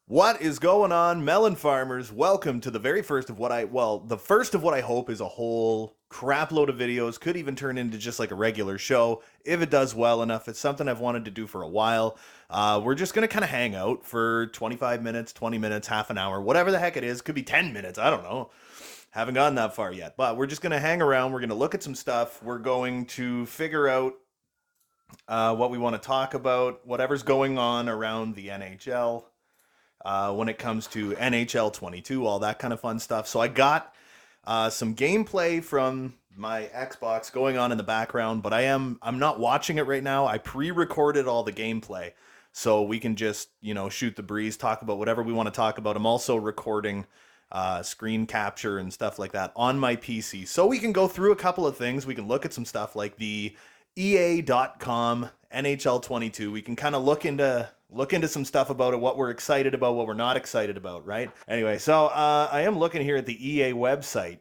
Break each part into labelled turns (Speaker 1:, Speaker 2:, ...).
Speaker 1: What is going on, melon farmers? Welcome to the very first of the first of what I hope is a whole crap load of videos. Could even turn into just like a regular show if it does well enough. It's something I've wanted to do for a while. We're just gonna kind of hang out for 25 minutes, 20 minutes, half an hour, whatever the heck it is. Could be 10 minutes. I don't know. Haven't gone that far yet, but we're just gonna hang around. We're gonna look at some stuff. We're going to figure out what we want to talk about, whatever's going on around the NHL when it comes to NHL 22, all that kind of fun stuff. So I got some gameplay from my Xbox going on in the background, but I'm not watching it right now. I pre-recorded all the gameplay so we can just, shoot the breeze, talk about whatever we want to talk about. I'm also recording screen capture and stuff like that on my PC. So we can go through a couple of things. We can look at some stuff like the EA.com NHL 22. We can kind of look into some stuff about it, what we're excited about, what we're not excited about, right? Anyway, so I am looking here at the EA website.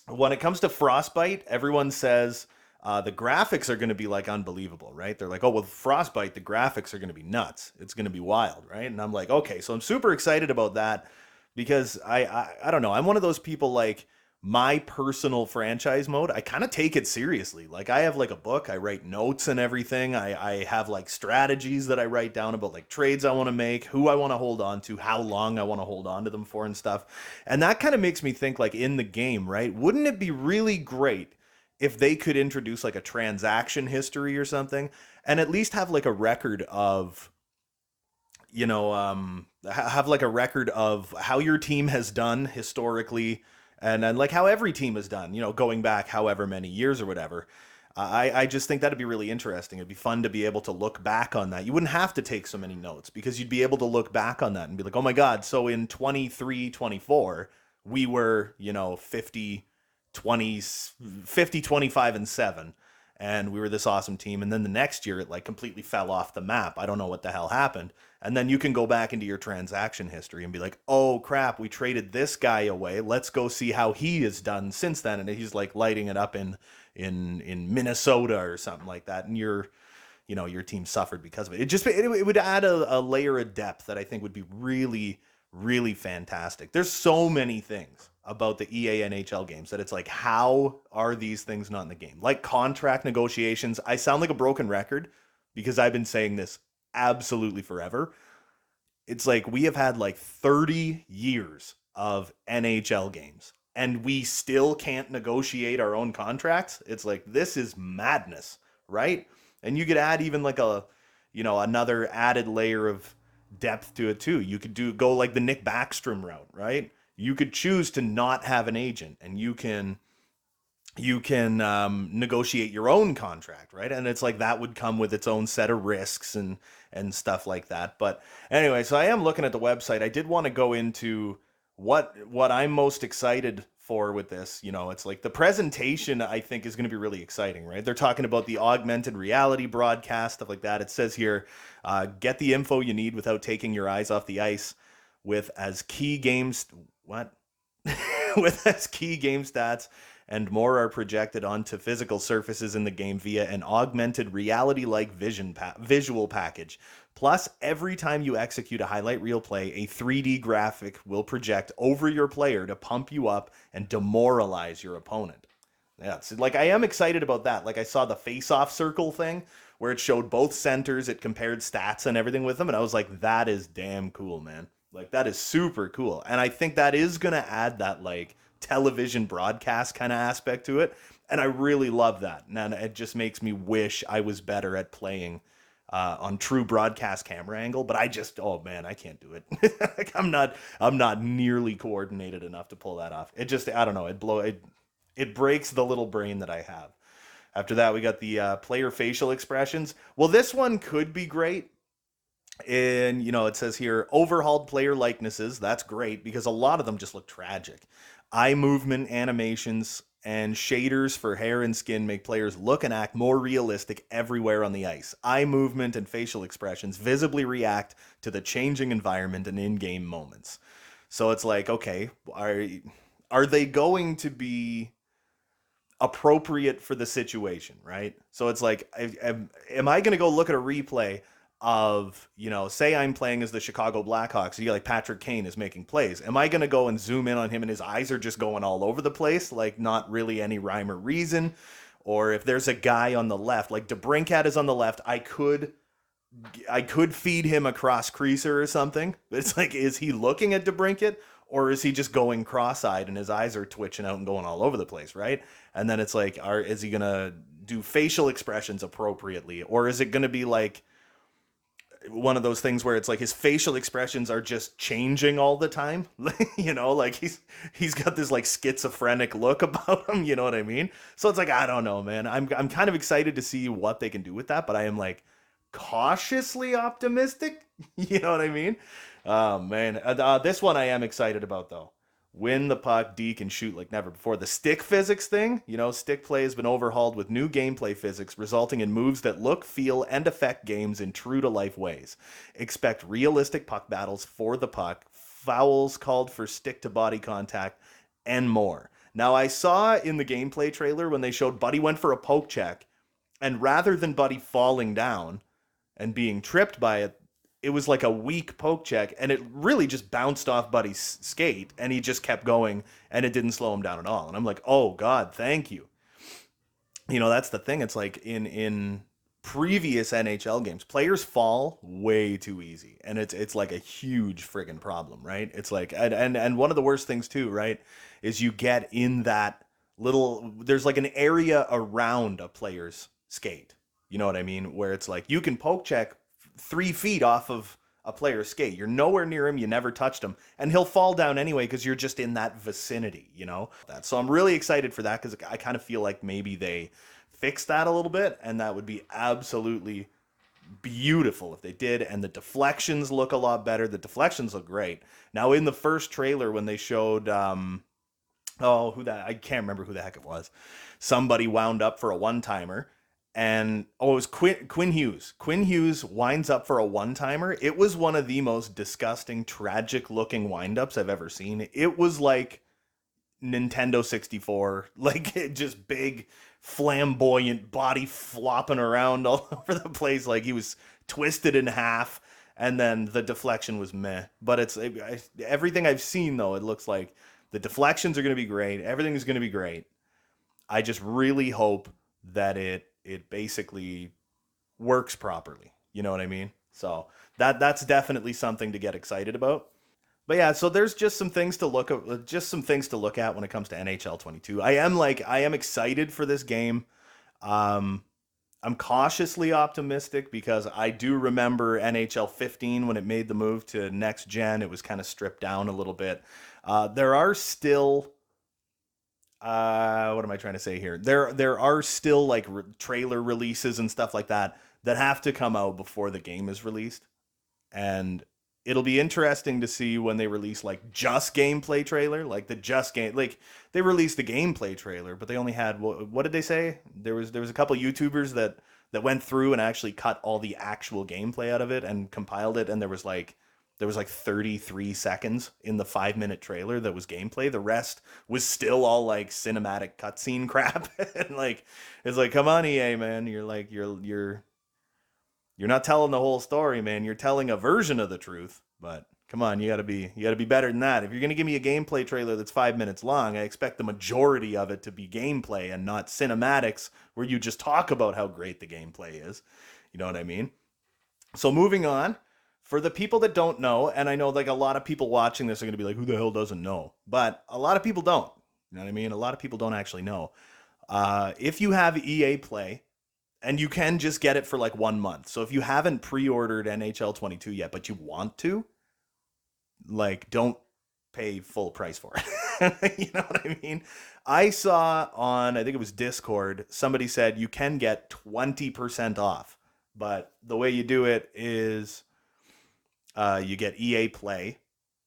Speaker 1: When it comes to Frostbite, everyone says the graphics are going to be like unbelievable, right? They're like, oh, with Frostbite, the graphics are going to be nuts. It's going to be wild, right? And I'm like, okay, so I'm super excited about that because I don't know. I'm one of those people like my personal franchise mode, I kind of take it seriously. Like I have like a book, I write notes and everything. I have like strategies that I write down about like trades I want to make, who I want to hold on to, how long I want to hold on to them for and stuff. And that kind of makes me think like in the game, right? Wouldn't it be really great if they could introduce like a transaction history or something and at least have like a record of have like a record of how your team has done historically and like how every team has done, going back however many years or whatever. I just think that'd be really interesting. It'd be fun to be able to look back on that. You wouldn't have to take so many notes because you'd be able to look back on that and be like, oh my God, so in 23, 24, we were, 50, 20, 50, 25, and 7. And we were this awesome team. And then the next year, it like completely fell off the map. I don't know what the hell happened. And then you can go back into your transaction history and be like, oh crap, we traded this guy away. Let's go see how he has done since then. And he's like lighting it up in Minnesota or something like that. And your team suffered because of it. It would add a layer of depth that I think would be really, really fantastic. There's so many things about the EA NHL games that it's like, how are these things not in the game? Like contract negotiations. I sound like a broken record because I've been saying this absolutely forever. It's like we have had like 30 years of NHL games and we still can't negotiate our own contracts. It's like this is madness, right? And you could add even like another added layer of depth to it too. You could go like the Nick Backstrom route, right? You could choose to not have an agent and you can negotiate your own contract, right? And it's like that would come with its own set of risks and stuff like that. But anyway, so I am looking at the website. I did want to go into what I'm most excited for with this. It's like the presentation I think is going to be really exciting, right? They're talking about the augmented reality broadcast, stuff like that. It says here, get the info you need without taking your eyes off the ice with as key games what with as key game stats and more are projected onto physical surfaces in the game via an augmented reality like visual package. Plus, every time you execute a highlight reel play, a 3D graphic will project over your player to pump you up and demoralize your opponent. Yeah, so like I am excited about that. Like I saw the face-off circle thing where it showed both centers, it compared stats and everything with them, and I was like, that is damn cool, man. Like that is super cool. And I think that is gonna add that like television broadcast kind of aspect to it. And I really love that. And it just makes me wish I was better at playing on true broadcast camera angle, but oh man, I can't do it. Like, I'm not nearly coordinated enough to pull that off. I don't know, it breaks the little brain that I have. After that, we got the player facial expressions. Well, this one could be great. And, it says here, overhauled player likenesses. That's great because a lot of them just look tragic. Eye movement animations and shaders for hair and skin make players look and act more realistic everywhere on the ice. Eye movement and facial expressions visibly react to the changing environment and in-game moments. So it's like, okay, are they going to be appropriate for the situation, right? So it's like, am I going to go look at a replay of, say I'm playing as the Chicago Blackhawks, you get like Patrick Kane is making plays. Am I going to go and zoom in on him and his eyes are just going all over the place, like not really any rhyme or reason? Or if there's a guy on the left, like DeBrincat is on the left, I could feed him a cross creaser or something. But it's like, is he looking at DeBrincat or is he just going cross-eyed and his eyes are twitching out and going all over the place, right? And then it's like, is he gonna do facial expressions appropriately, or is it gonna be like one of those things where it's like his facial expressions are just changing all the time? Like he's got this like schizophrenic look about him, you know what I mean? So it's like, I don't know, man. I'm kind of excited to see what they can do with that, but I am like cautiously optimistic. You know what I mean? Oh man, this one I am excited about though. Win the puck, deke, and shoot like never before. The stick physics thing, stick play has been overhauled with new gameplay physics, resulting in moves that look, feel, and affect games in true to life ways. Expect realistic puck battles for the puck, fouls called for stick to body contact, and more. Now, I saw in the gameplay trailer when they showed Buddy went for a poke check, and rather than Buddy falling down and being tripped by it, it was like a weak poke check, and it really just bounced off Buddy's skate, and he just kept going, and it didn't slow him down at all. And I'm like, oh God, thank you. That's the thing. It's like in previous NHL games, players fall way too easy, and it's like a huge friggin' problem, right? It's like, and one of the worst things too, right, is you get in that there's like an area around a player's skate. You know what I mean? Where it's like you can poke check 3 feet off of a player's skate. You're nowhere near him. You never touched him. And he'll fall down anyway because you're just in that vicinity, So I'm really excited for that because I kind of feel like maybe they fix that a little bit, and that would be absolutely beautiful if they did. And the deflections look a lot better. The deflections look great. Now, in the first trailer when they showed, I can't remember who the heck it was. Somebody wound up for a one-timer. And it was Quinn Hughes. Quinn Hughes winds up for a one-timer. It was one of the most disgusting, tragic-looking windups I've ever seen. It was like Nintendo 64, like just big, flamboyant body flopping around all over the place, like he was twisted in half. And then the deflection was meh. But everything I've seen though, it looks like the deflections are going to be great. Everything is going to be great. I just really hope that it basically works properly. You know what I mean? So that's definitely something to get excited about. But yeah, so there's just some things to look at, when it comes to NHL 22. I am excited for this game. I'm cautiously optimistic because I do remember NHL 15 when it made the move to next gen. It was kind of stripped down a little bit. There are still what am I trying to say here? There are still like trailer releases and stuff like that have to come out before the game is released, and it'll be interesting to see when they release like just gameplay trailer, like the just game, like they released the gameplay trailer, but they only had what did they say? There was a couple YouTubers that went through and actually cut all the actual gameplay out of it and compiled it, and there was like 33 seconds in the 5-minute trailer that was gameplay. The rest was still all like cinematic cutscene crap. And like, it's like, come on, EA, man. You're not telling the whole story, man. You're telling a version of the truth. But come on, you gotta be better than that. If you're gonna give me a gameplay trailer that's 5 minutes long, I expect the majority of it to be gameplay and not cinematics where you just talk about how great the gameplay is. You know what I mean? So moving on. For the people that don't know, and I know like a lot of people watching this are going to be like, who the hell doesn't know? But a lot of people don't. You know what I mean? A lot of people don't actually know. If you have EA Play, and you can just get it for like 1 month. So if you haven't pre-ordered NHL 22 yet, but you want to, like, don't pay full price for it. You know what I mean? I saw on, I think it was Discord, somebody said you can get 20% off. But the way you do it is... you get EA Play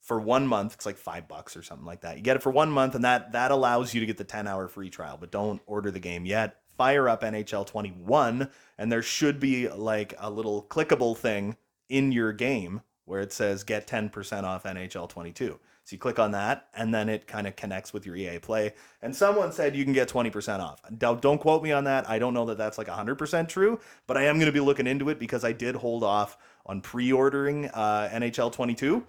Speaker 1: for 1 month. It's like $5 or something like that. You get it for 1 month, and that allows you to get the 10-hour free trial. But don't order the game yet. Fire up NHL 21, and there should be like a little clickable thing in your game where it says get 10% off NHL 22. So you click on that, and then it kind of connects with your EA Play. And someone said you can get 20% off. Don't quote me on that. I don't know that that's like 100% true, but I am going to be looking into it because I did hold off on pre-ordering NHL 22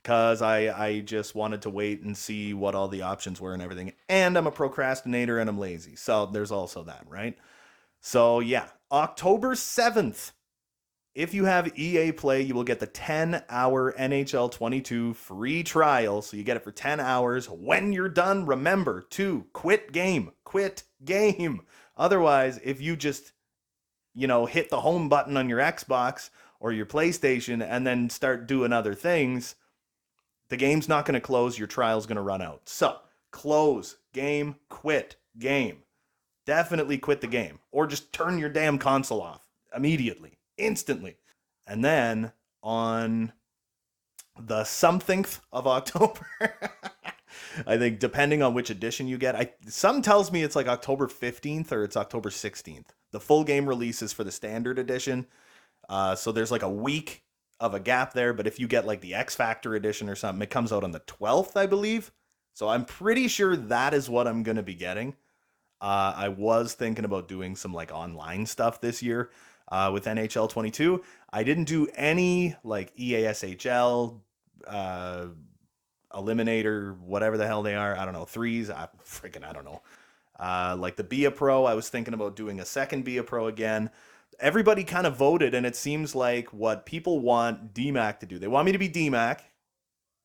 Speaker 1: because I just wanted to wait and see what all the options were and everything. And I'm a procrastinator and I'm lazy. So there's also that, right? So yeah, October 7th. If you have EA Play, you will get the 10-hour NHL 22 free trial. So you get it for 10 hours. When you're done, remember to quit game. Quit game. Otherwise, if you just, hit the home button on your Xbox or your PlayStation and then start doing other things, the game's not going to close. Your trial's going to run out. So close game, quit game. Definitely quit the game. Or just turn your damn console off immediately. Instantly. And then on the somethingth of October, I think depending on which edition you get, some tells me it's like October 15th or it's October 16th. The full game releases for the standard edition. So there's like a week of a gap there. But if you get like the X Factor edition or something, it comes out on the 12th, I believe. So I'm pretty sure that is what I'm going to be getting. I was thinking about doing some like online stuff this year. With NHL 22, I didn't do any like EASHL, Eliminator, whatever the hell they are. I don't know, threes. I don't know. Like the Be a Pro, I was thinking about doing a second Be a Pro again. Everybody kind of voted, and it seems like what people want DMac to do. They want me to be DMac,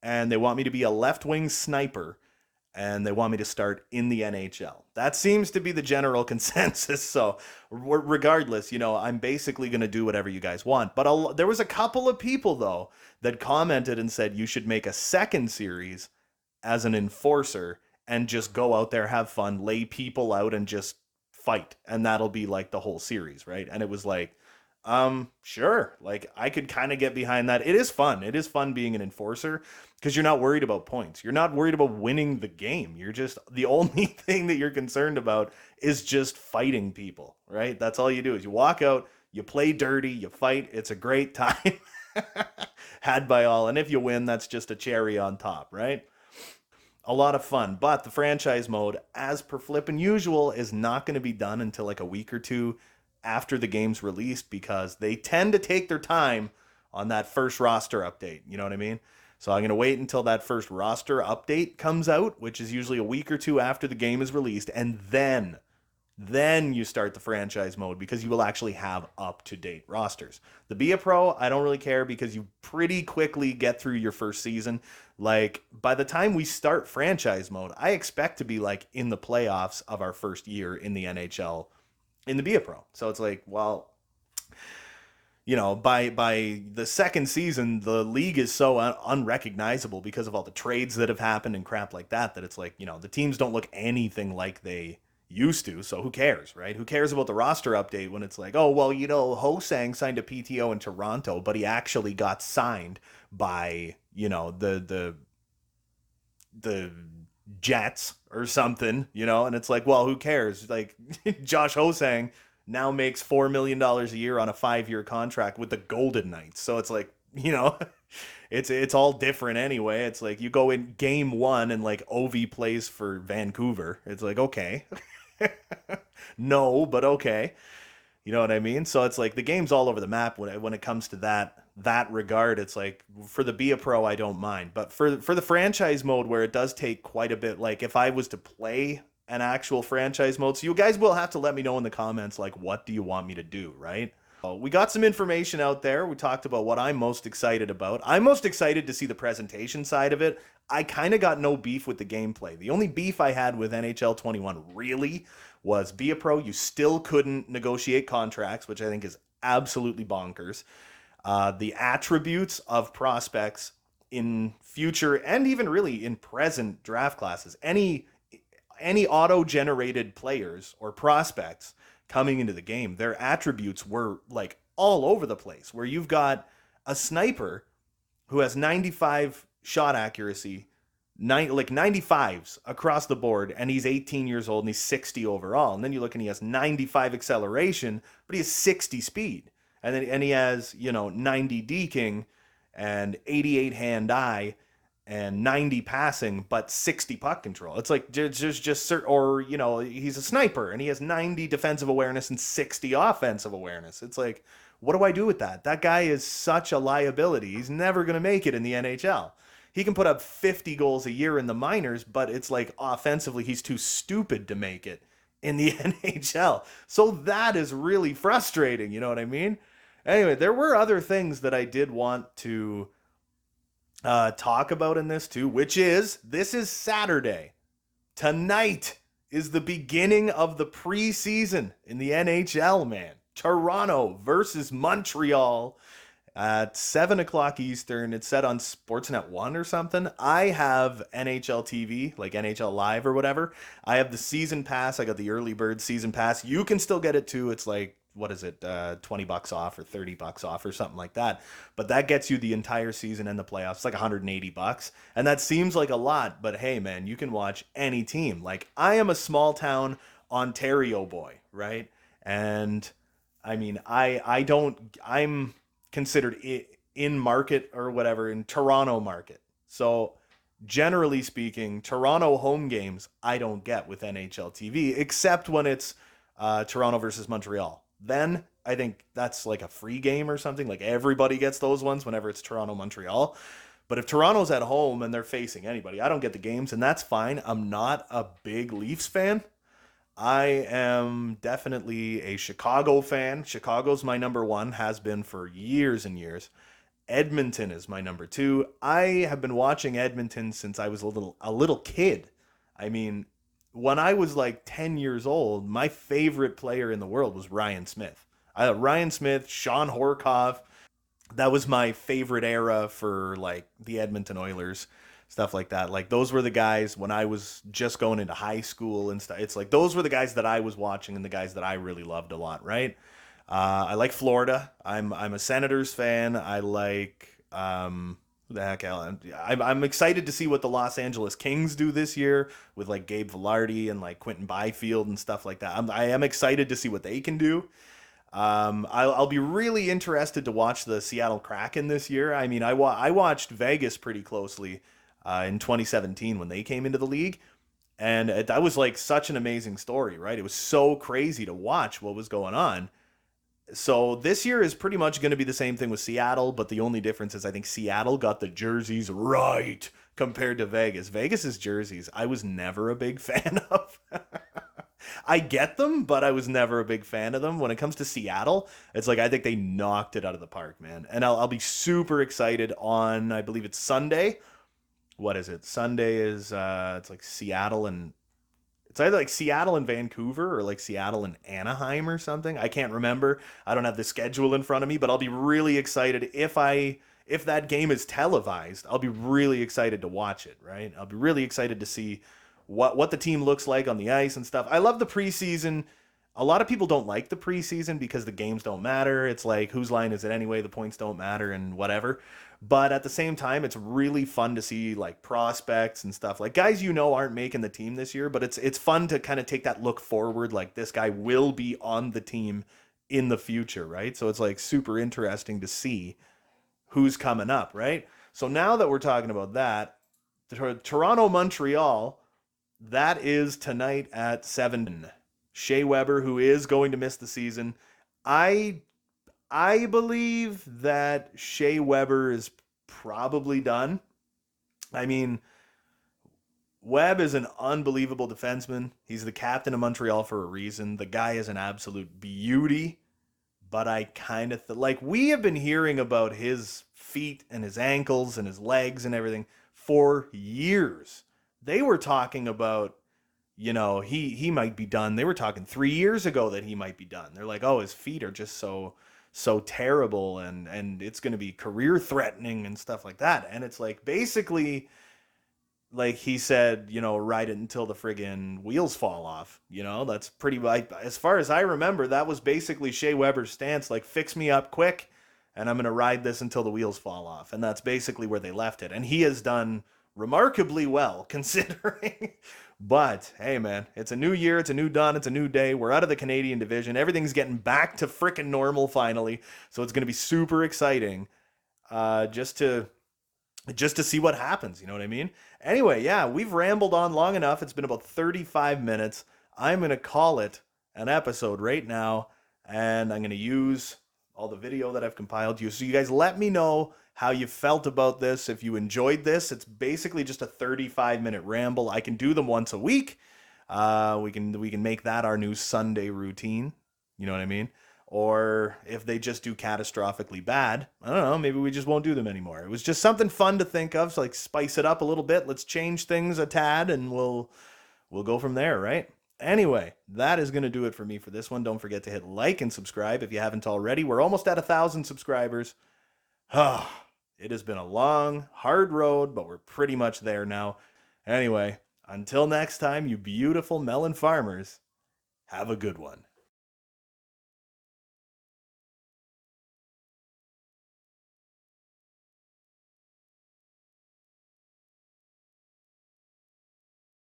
Speaker 1: and they want me to be a left wing sniper, and they want me to start in the NHL. That seems to be the general consensus. So regardless, I'm basically going to do whatever you guys want. But there was a couple of people, though, that commented and said you should make a second series as an enforcer and just go out there, have fun, lay people out, and just fight. And that'll be like the whole series, right? And it was like, sure. Like I could kind of get behind that. It is fun. It is fun being an enforcer because you're not worried about points. You're not worried about winning the game. You're just, the only thing that you're concerned about is just fighting people, right? That's all you do is you walk out, you play dirty, you fight. It's a great time had by all. And if you win, that's just a cherry on top, right? A lot of fun. But the franchise mode, as per flippin' usual, is not going to be done until like a week or two after the game's released because they tend to take their time on that first roster update. You know what I mean? So I'm going to wait until that first roster update comes out, which is usually a week or two after the game is released. And then you start the franchise mode because you will actually have up-to-date rosters. The Be a Pro, I don't really care because you pretty quickly get through your first season. Like, by the time we start franchise mode, I expect to be, like, in the playoffs of our first year in the NHL in the Be a Pro. So it's like, well, by the second season, the league is so unrecognizable because of all the trades that have happened and crap like that it's like, the teams don't look anything like they used to. So who cares, right? Who cares about the roster update when it's like, oh, well, Ho-Sang signed a PTO in Toronto, but he actually got signed by, the Jets or something, and it's like, well, who cares? Like Josh Ho-Sang now makes $4 million a year on a 5-year contract with the Golden Knights. So it's like, it's all different anyway. It's like you go in game 1 and like Ovi plays for Vancouver. It's like, okay. No, but okay. You know what I mean? So it's like the game's all over the map when it comes to that regard. It's like for the Be a Pro, I don't mind, but for the franchise mode where it does take quite a bit. Like if I was to play an actual franchise mode, so you guys will have to let me know in the comments, like what do you want me to do, right? We got some information out there. We talked about what I'm most excited about. I'm most excited to see the presentation side of it. I kind of got no beef with the gameplay. The only beef I had with NHL 21 really was Be a Pro. You still couldn't negotiate contracts, which I think is absolutely bonkers. The attributes of prospects in future and even really in present draft classes, any auto-generated players or prospects coming into the game, their attributes were like all over the place, where you've got a sniper who has 95 shot accuracy, 95s across the board, and he's 18 years old and he's 60 overall. And then you look and he has 95 acceleration, but he has 60 speed. And he has, 90 deking and 88 hand-eye and 90 passing, but 60 puck control. It's like or he's a sniper and he has 90 defensive awareness and 60 offensive awareness. It's like, what do I do with that? That guy is such a liability. He's never going to make it in the NHL. He can put up 50 goals a year in the minors, but it's like offensively, he's too stupid to make it in the NHL. So that is really frustrating. You know what I mean? Anyway, there were other things that I did want to talk about in this too, which is this is Saturday. Tonight is the beginning of the preseason in the NHL, man. Toronto versus Montreal at 7 o'clock Eastern. It's set on Sportsnet 1 or something. I have NHL TV, like NHL Live or whatever. I have the season pass. I got the early bird season pass. You can still get it too. It's like, what is it, $20 off or $30 off or something like that. But that gets you the entire season and the playoffs. It's like $180. And that seems like a lot, but hey, man, you can watch any team. Like, I am a small town Ontario boy, right? And I mean, I'm considered in market or whatever, in Toronto market. So generally speaking, Toronto home games I don't get with NHL TV, except when it's Toronto versus Montreal. Then I think that's like a free game or something. Like everybody gets those ones whenever it's Toronto Montreal. But if Toronto's at home and they're facing anybody, I don't get the games, and that's fine. I'm not a big Leafs fan. I am definitely a Chicago fan. Chicago's my number one, has been for years and years. Edmonton is my number two. I have been watching Edmonton since I was a little kid. I mean, when I was like 10 years old, my favorite player in the world was Ryan Smith. Ryan Smith, Sean Horkoff. That was my favorite era for like the Edmonton Oilers, stuff like that. Like those were the guys when I was just going into high school and stuff. It's like those were the guys that I was watching and the guys that I really loved a lot, right? I like Florida. I'm a Senators fan. I like who the heck. I'm excited to see what the Los Angeles Kings do this year with like Gabe Vilardi and like Quentin Byfield and stuff like that. I am excited to see what they can do. I'll be really interested to watch the Seattle Kraken this year. I mean, I watched Vegas pretty closely in 2017 when they came into the league. And that was like such an amazing story, right? It was so crazy to watch what was going on. So this year is pretty much going to be the same thing with Seattle, but the only difference is I think Seattle got the jerseys right compared to Vegas. Vegas's jerseys, I was never a big fan of. I get them, but I was never a big fan of them. When it comes to Seattle, it's like I think they knocked it out of the park, man. And I'll be super excited on, I believe it's Sunday. What is it? Sunday is it's like Seattle and it's either like Seattle and Vancouver or like Seattle and Anaheim or something. I can't remember. I don't have the schedule in front of me, but I'll be really excited if that game is televised. I'll be really excited to watch it, right? I'll be really excited to see what the team looks like on the ice and stuff. I love the preseason. A lot of people don't like the preseason because the games don't matter. It's like, whose line is it anyway? The points don't matter and whatever. But at the same time, it's really fun to see like prospects and stuff. Like guys aren't making the team this year, but it's fun to kind of take that look forward. Like this guy will be on the team in the future, right? So it's like super interesting to see who's coming up, right? So now that we're talking about that, Toronto Montreal, that is tonight at 7. Shea Weber, who is going to miss the season. I believe that Shea Weber is probably done. I mean, Webb is an unbelievable defenseman. He's the captain of Montreal for a reason. The guy is an absolute beauty. But I kind of like we have been hearing about his feet and his ankles and his legs and everything for years. They were talking about, he might be done. They were talking 3 years ago that he might be done. They're like, oh, his feet are just so terrible and it's going to be career threatening and stuff like that. And it's like basically like he said, ride it until the friggin' wheels fall off. That's pretty like, as far as I remember, that was basically Shea Weber's stance, like fix me up quick and I'm going to ride this until the wheels fall off. And that's basically where they left it. And he has done remarkably well considering. But hey, man, it's a new year, it's a new dawn, it's a new day. We're out of the Canadian division. Everything's getting back to frickin' normal finally. So it's going to be super exciting. just to see what happens. You know what I mean? Anyway, yeah, we've rambled on long enough. It's been about 35 minutes. I'm going to call it an episode right now, and I'm going to use all the video that I've compiled you. So you guys let me know how you felt about this. If you enjoyed this, it's basically just a 35-minute ramble. I can do them once a week. We can make that our new Sunday routine. You know what I mean? Or if they just do catastrophically bad, I don't know, maybe we just won't do them anymore. It was just something fun to think of, so like spice it up a little bit. Let's change things a tad and we'll go from there, right? Anyway, that is going to do it for me for this one. Don't forget to hit like and subscribe if you haven't already. We're almost at 1,000 subscribers. It has been a long, hard road, but we're pretty much there now. Anyway, until next time, you beautiful melon farmers, have a good one.